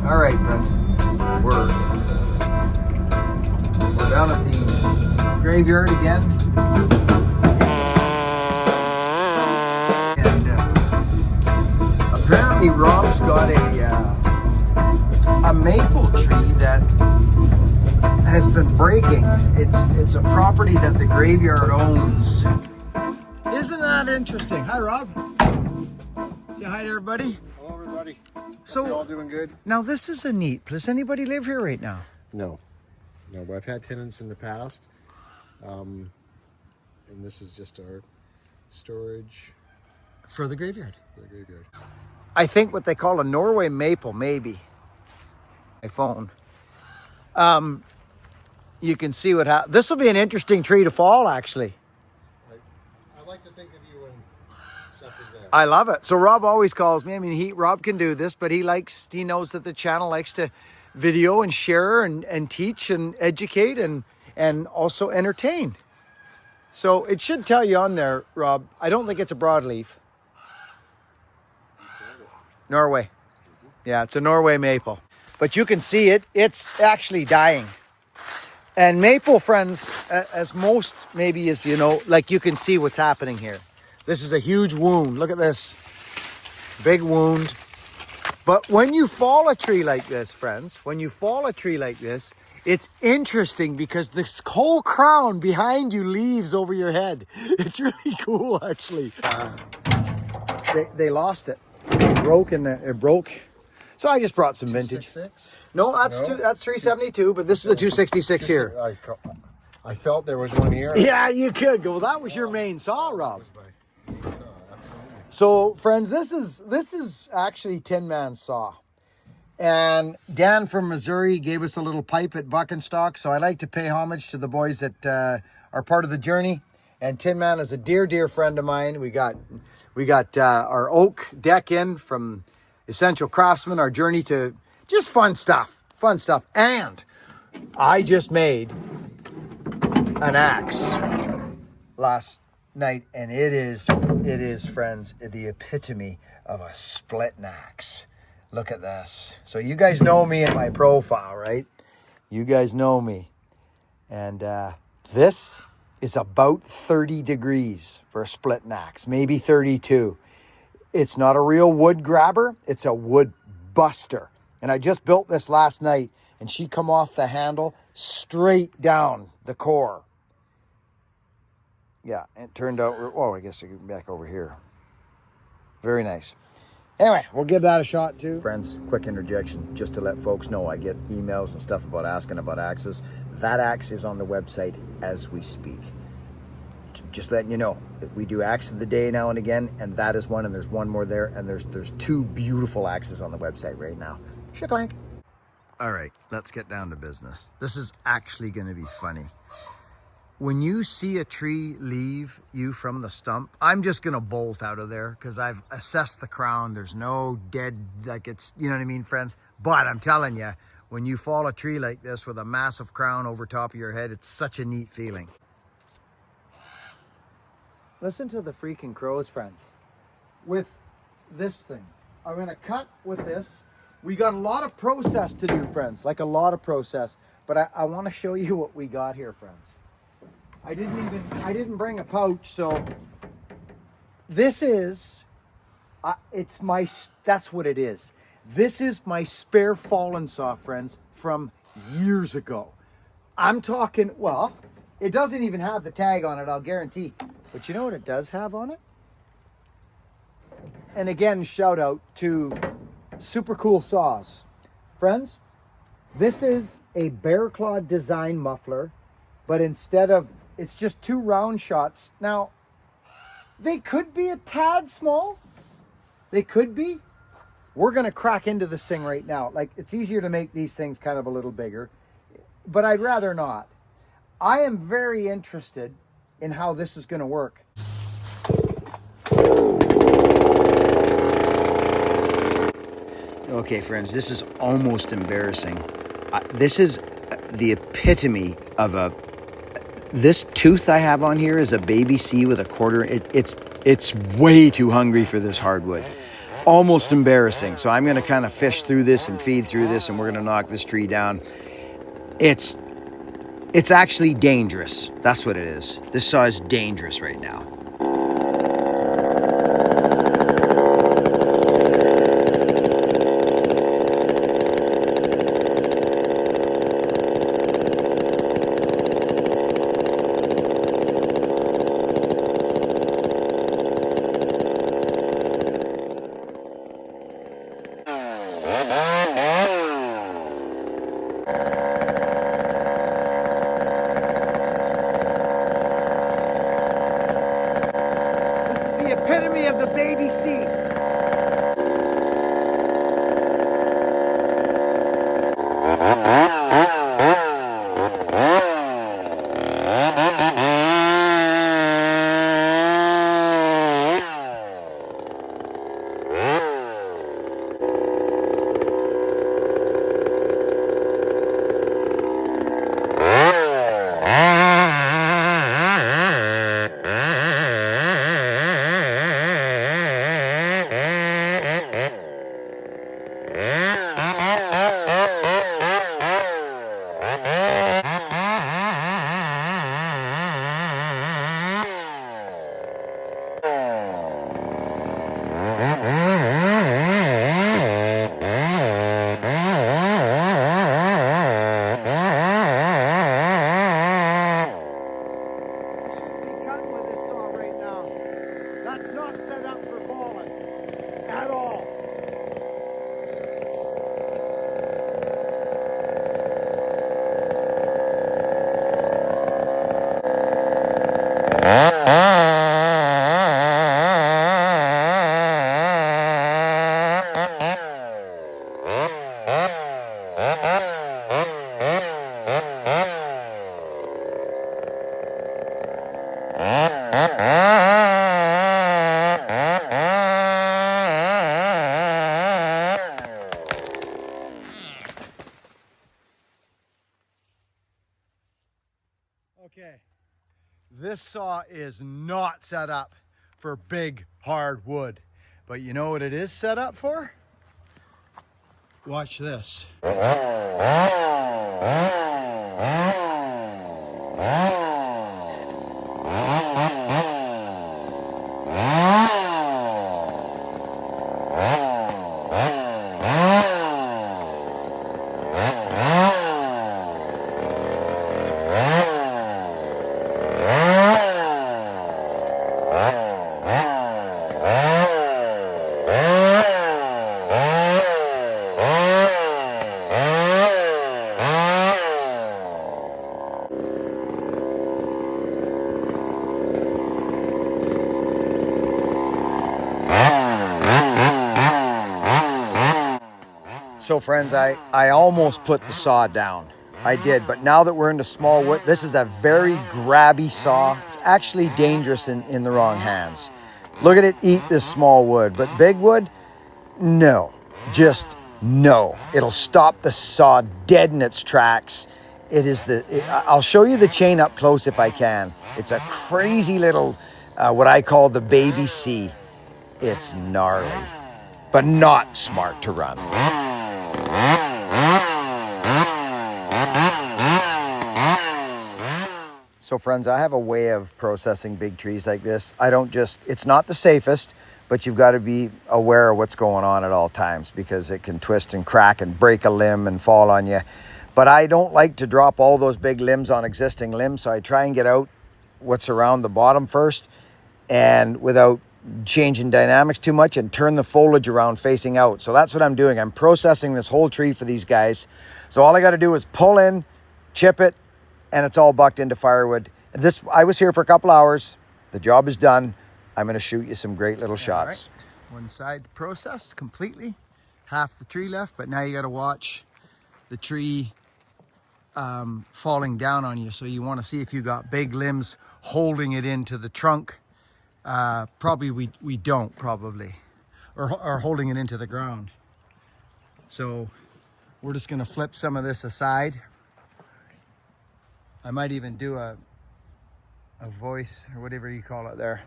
All right, friends, we're down at the graveyard again, and apparently Rob's got a maple tree that has been breaking. It's a property that the graveyard owns. Isn't that interesting? Hi, Rob. Say hi to everybody. Hello, everybody. So, you all doing good? Now this is a neat. Does anybody live here right now? No, but I've had tenants in the past, and this is just our storage For the graveyard. for the graveyard. I think what they call a Norway maple, maybe. My phone. You can see what happens. This will be an interesting tree to fall, actually. I like to think of you when stuff is there. I love it. So Rob always calls me. I mean, Rob can do this, but he knows that the channel likes to video and share and teach and educate and also entertain. So it should tell you on there, Rob. I don't think it's a broadleaf. Norway. Yeah, it's a Norway maple. But you can see it's actually dying. And maple, friends, as most maybe as you know, like you can see what's happening here. This is a huge wound. Look at this. Big wound. But when you fall a tree like this, friends, it's interesting because this whole crown behind you leaves over your head. It's really cool, actually. They lost it. It broke. So I just brought some vintage. 266? No, that's 372, but this is the 266 here. I felt there was one here. Yeah, you could go. Well, that was your main saw, Rob. Absolutely. So, friends, this is actually Tin Man's saw. And Dan from Missouri gave us a little pipe at Buckenstock, so I like to pay homage to the boys that are part of the journey. And Tin Man is a dear, dear friend of mine. We got our oak deck in from Essential Craftsman, our journey to just fun stuff. And I just made an axe last night, and it is, friends, the epitome of a split axe. Look at this. So you guys know me in my profile, right? You guys know me. And this is about 30 degrees for a split axe, maybe 32. It's not a real wood grabber, it's a wood buster. And I just built this last night, and she come off the handle straight down the core. Yeah, it turned out, oh, I guess I can get back over here. Very nice. Anyway, we'll give that a shot too. Friends, quick interjection, just to let folks know, I get emails and stuff asking about axes. That axe is on the website as we speak. Just letting you know, we do axe of the day now and again, and that is one, and there's one more there, and there's two beautiful axes on the website right now. Shiklank. All right, let's get down to business. This is actually going to be funny. When you see a tree leave you from the stump, I'm just going to bolt out of there because I've assessed the crown. There's no dead, like it's, you know what I mean, friends? But I'm telling you, when you fall a tree like this with a massive crown over top of your head, it's such a neat feeling. Listen to the freaking crows, friends. With this thing, I'm going to cut with this. We got a lot of process to do, friends, like a lot of process. But I want to show you what we got here, friends. I didn't bring a pouch, so this is, that's what it is. This is my spare fallen saw, friends, from years ago. I'm talking, well, it doesn't even have the tag on it, I'll guarantee. But you know what it does have on it? And again, shout out to Super Cool Saws. Friends, this is a bear claw design muffler, but instead of, it's just two round shots. Now, they could be a tad small. They could be. We're going to crack into this thing right now. Like, it's easier to make these things kind of a little bigger, but I'd rather not. I am very interested in how this is going to work. Okay, friends, this is almost embarrassing. This is the epitome of this tooth I have on here is a baby C with a quarter. It's way too hungry for this hardwood. almost embarrassing. So I'm going to kind of fish through this and feed through this, and we're going to knock this tree down. It's actually dangerous. That's what it is. This saw is dangerous right now. Epitome of the baby seed. That's not set up for falling at all. Okay, this saw is not set up for big, hard wood. But you know what it is set up for? Watch this. So friends, I almost put the saw down. I did, but now that we're into small wood, this is a very grabby saw. It's actually dangerous in the wrong hands. Look at it eat this small wood, but big wood, no, just no. It'll stop the saw dead in its tracks. I'll show you the chain up close if I can. It's a crazy little, what I call the baby C. It's gnarly, but not smart to run. So friends, I have a way of processing big trees like this. It's not the safest, but you've got to be aware of what's going on at all times because it can twist and crack and break a limb and fall on you. But I don't like to drop all those big limbs on existing limbs, so I try and get out what's around the bottom first and without changing dynamics too much and turn the foliage around facing out. So that's what I'm doing. I'm processing this whole tree for these guys. So all I got to do is pull in, chip it, and it's all bucked into firewood. I was here for a couple hours. The job is done. I'm going to shoot you some great little shots. Right. One side processed completely, half the tree left, but now you got to watch the tree falling down on you. So you want to see if you got big limbs holding it into the trunk. Probably we don't probably, or holding it into the ground. So we're just going to flip some of this aside. I might even do a voice or whatever you call it there.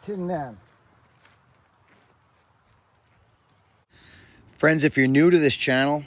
Tin Man. Friends, if you're new to this channel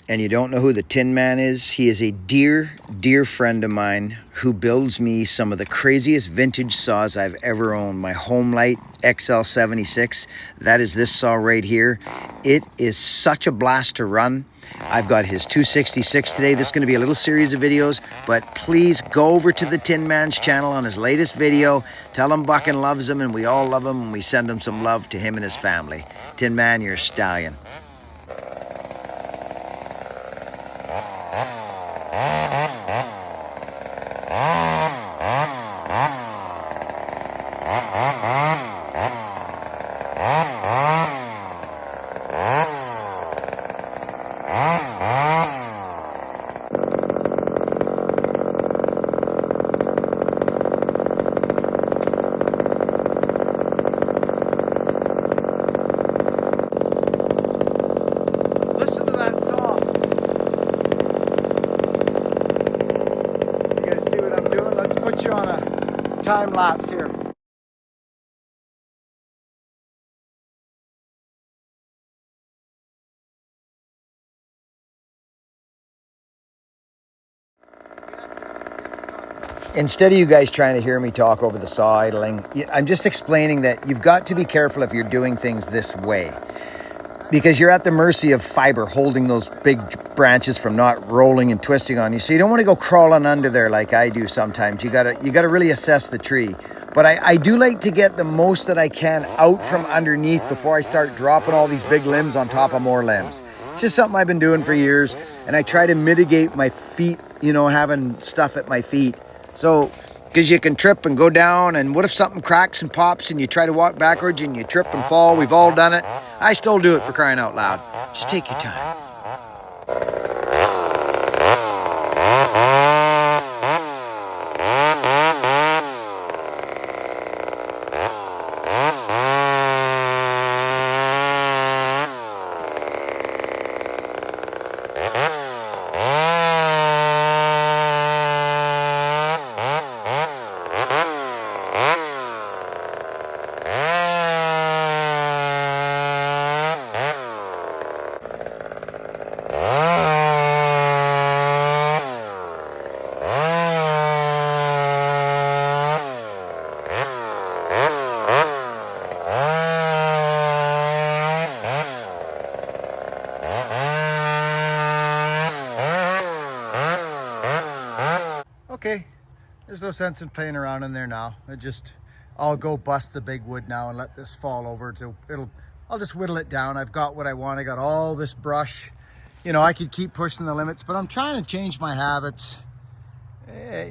and you don't know who the Tin Man is, he is a dear, dear friend of mine who builds me some of the craziest vintage saws I've ever owned. My Homelight XL76, that is this saw right here. It is such a blast to run. I've got his 266 today. This is going to be a little series of videos, but please go over to the Tin Man's channel on his latest video. Tell him Buckin loves him and we all love him, and we send him some love to him and his family. Tin Man, you're a stallion. Listen to that saw. You guys see what I'm doing? Let's put you on a time lapse here. Instead of you guys trying to hear me talk over the saw idling, I'm just explaining that you've got to be careful if you're doing things this way, because you're at the mercy of fiber holding those big branches from not rolling and twisting on you. So you don't want to go crawling under there like I do sometimes. You gotta really assess the tree. But I do like to get the most that I can out from underneath before I start dropping all these big limbs on top of more limbs. It's just something I've been doing for years, and I try to mitigate my feet, you know, having stuff at my feet. So, because you can trip and go down, and what if something cracks and pops and you try to walk backwards and you trip and fall? We've all done it. I still do it, for crying out loud. Just take your time. Okay, there's no sense in playing around in there now. I'll go bust the big wood now and let this fall over. I'll just whittle it down. I've got what I want. I got all this brush. You know, I could keep pushing the limits, but I'm trying to change my habits.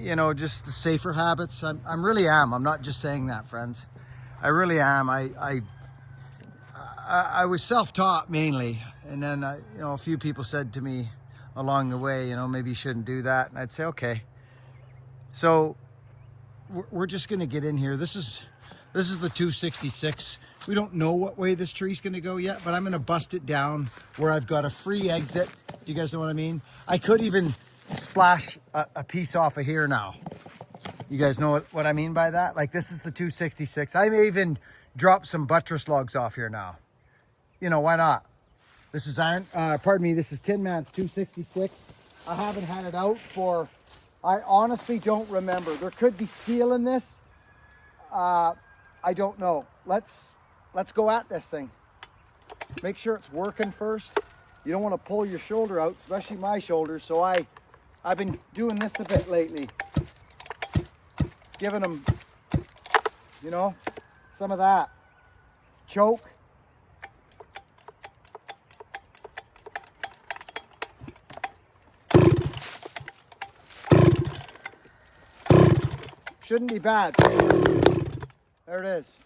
You know, just the safer habits. I'm really am. I'm not just saying that, friends. I really am. I was self-taught mainly, and then you know, a few people said to me along the way, you know, maybe you shouldn't do that, and I'd say, okay. So we're just going to get in here. This is the 266. We don't know what way this tree's going to go yet, but I'm going to bust it down where I've got a free exit. Do you guys know what I mean? I could even splash a piece off of here now. You guys know what I mean by that? Like, this is the 266. I may even drop some buttress logs off here now. You know, why not? This is this is Tin Man's 266. I haven't had it out for, I honestly don't remember. There could be steel in this. I don't know. Let's go at this thing. Make sure it's working first. You don't want to pull your shoulder out, especially my shoulder. So I've been doing this a bit lately. Giving them, you know, some of that. Choke. Shouldn't be bad. There it is.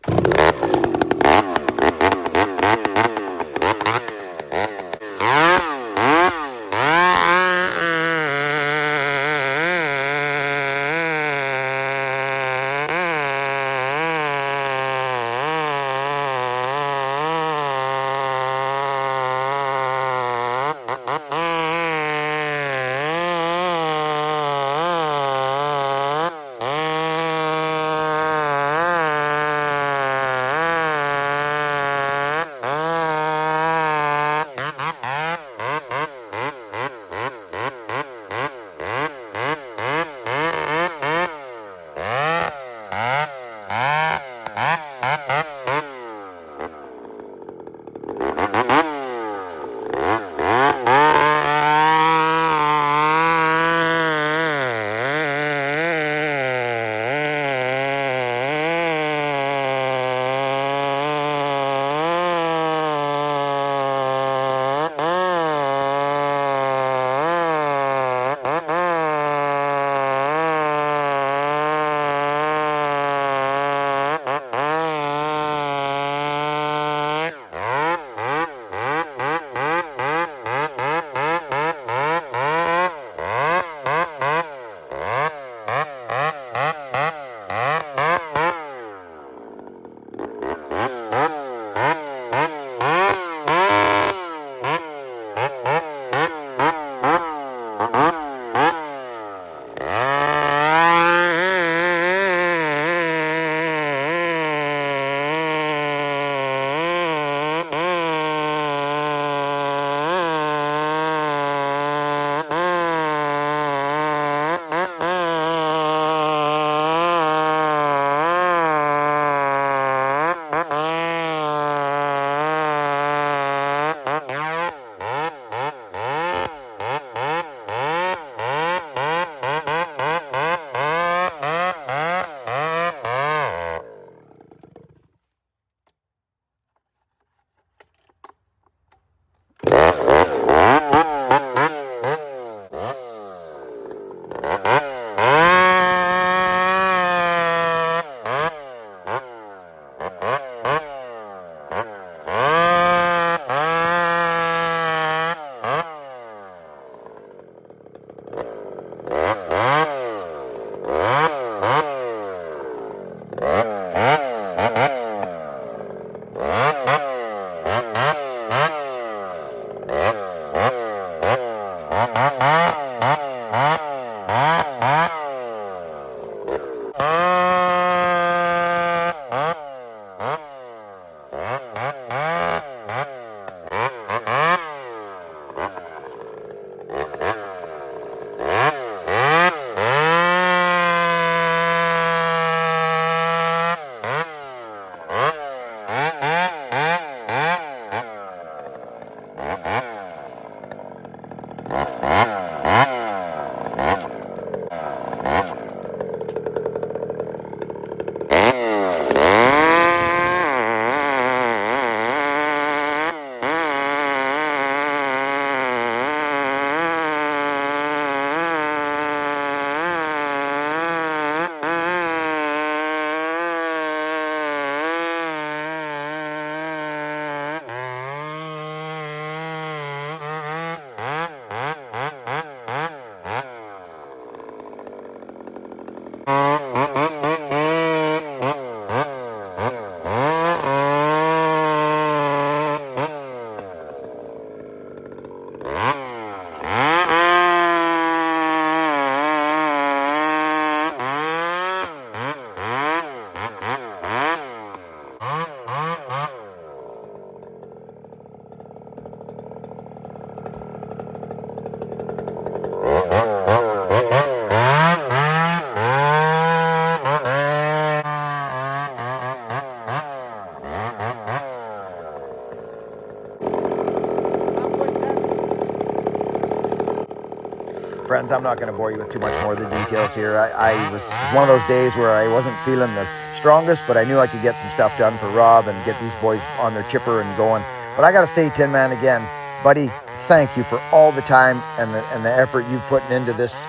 Friends, I'm not going to bore you with too much more of the details here. It was one of those days where I wasn't feeling the strongest, but I knew I could get some stuff done for Rob and get these boys on their chipper and going. But I got to say, Tin Man, again, buddy, thank you for all the time and the effort you've put into this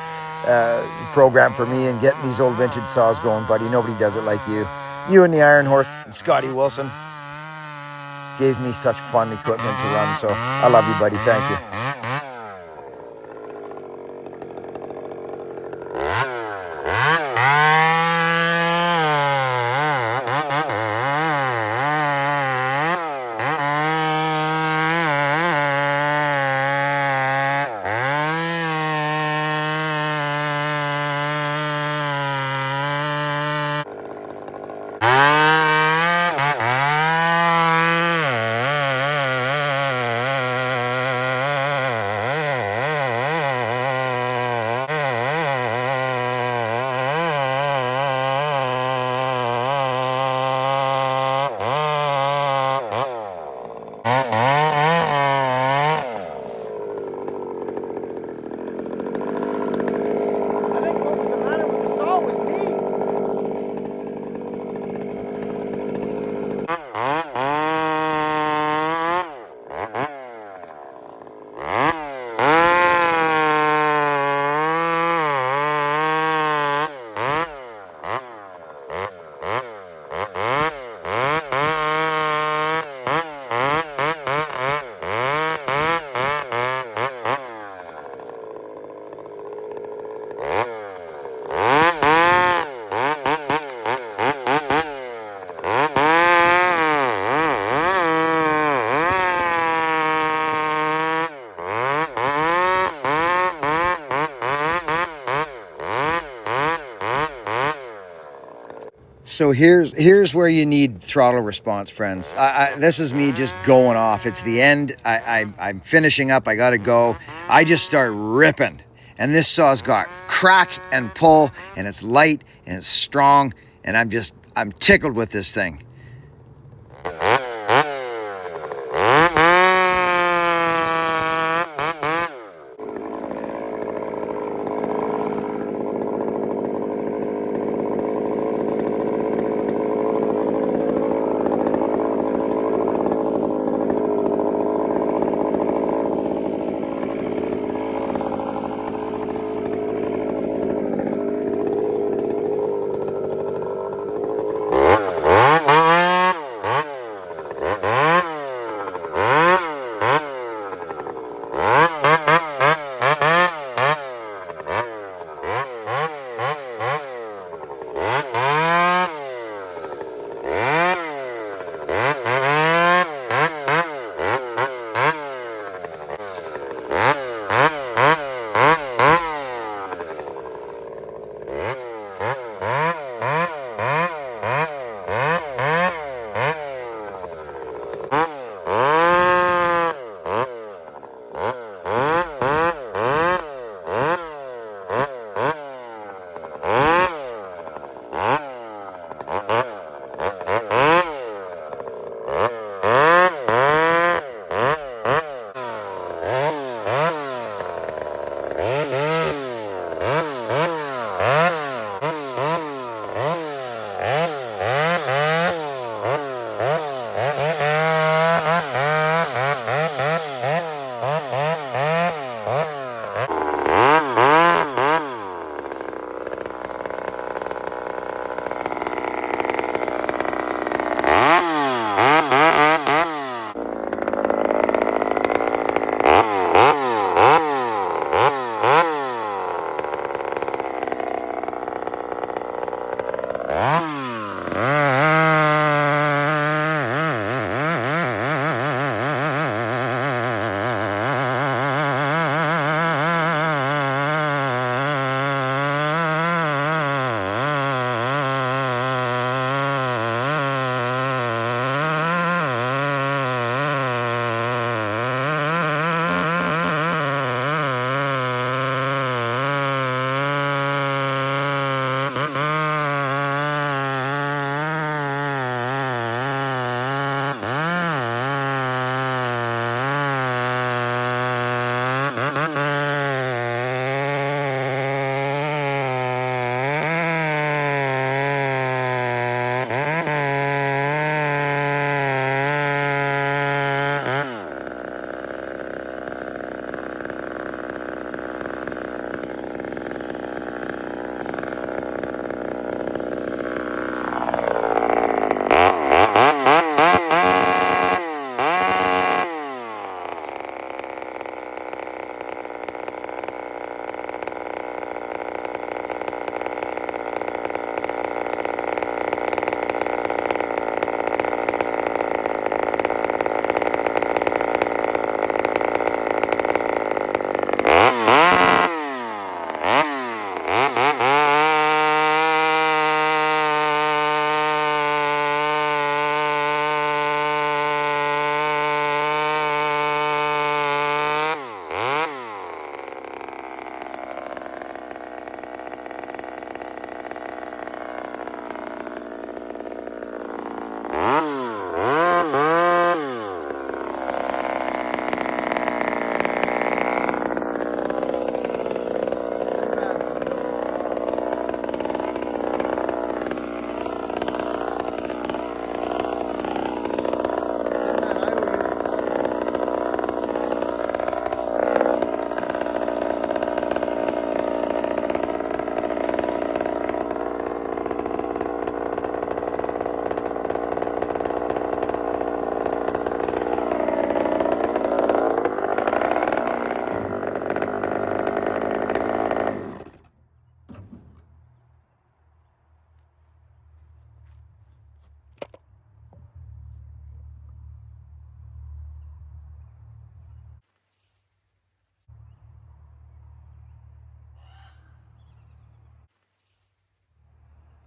program for me and getting these old vintage saws going, buddy. Nobody does it like you. You and the Iron Horse and Scotty Wilson gave me such fun equipment to run, so I love you, buddy. Thank you. So here's where you need throttle response, friends. This is me just going off. It's the end. I'm finishing up. I got to go. I just start ripping. And this saw's got crack and pull, and it's light, and it's strong, and I'm tickled with this thing.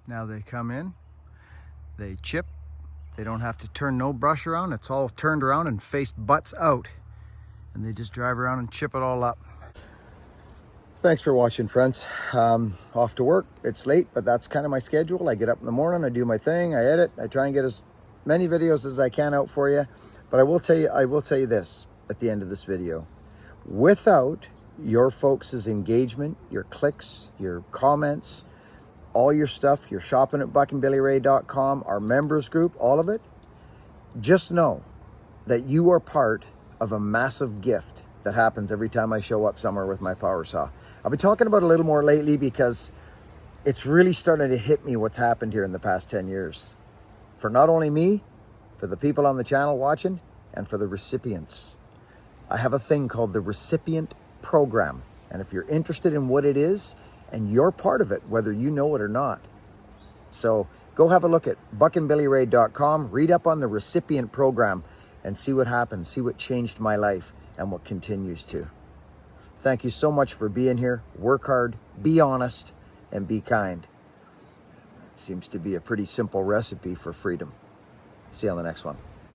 Now they come in, they chip. They don't have to turn no brush around. It's all turned around and faced butts out. And they just drive around and chip it all up. Thanks for watching, friends. Off to work. It's late, but that's kind of my schedule. I get up in the morning, I do my thing, I edit, I try and get as many videos as I can out for you. But I will tell you this at the end of this video. Without your folks' engagement, your clicks, your comments, all your stuff, your shopping at buckandbillyray.com, our members group, all of it, just know that you are part of a massive gift that happens every time I show up somewhere with my power saw. I've been talking about it a little more lately because it's really starting to hit me what's happened here in the past 10 years. For not only me, for the people on the channel watching, and for the recipients. I have a thing called the recipient program. And if you're interested in what it is, and you're part of it, whether you know it or not. So go have a look at buckandbillyray.com, read up on the recipient program, and see what happened, see what changed my life and what continues to. Thank you so much for being here. Work hard, be honest, and be kind. It seems to be a pretty simple recipe for freedom. See you on the next one.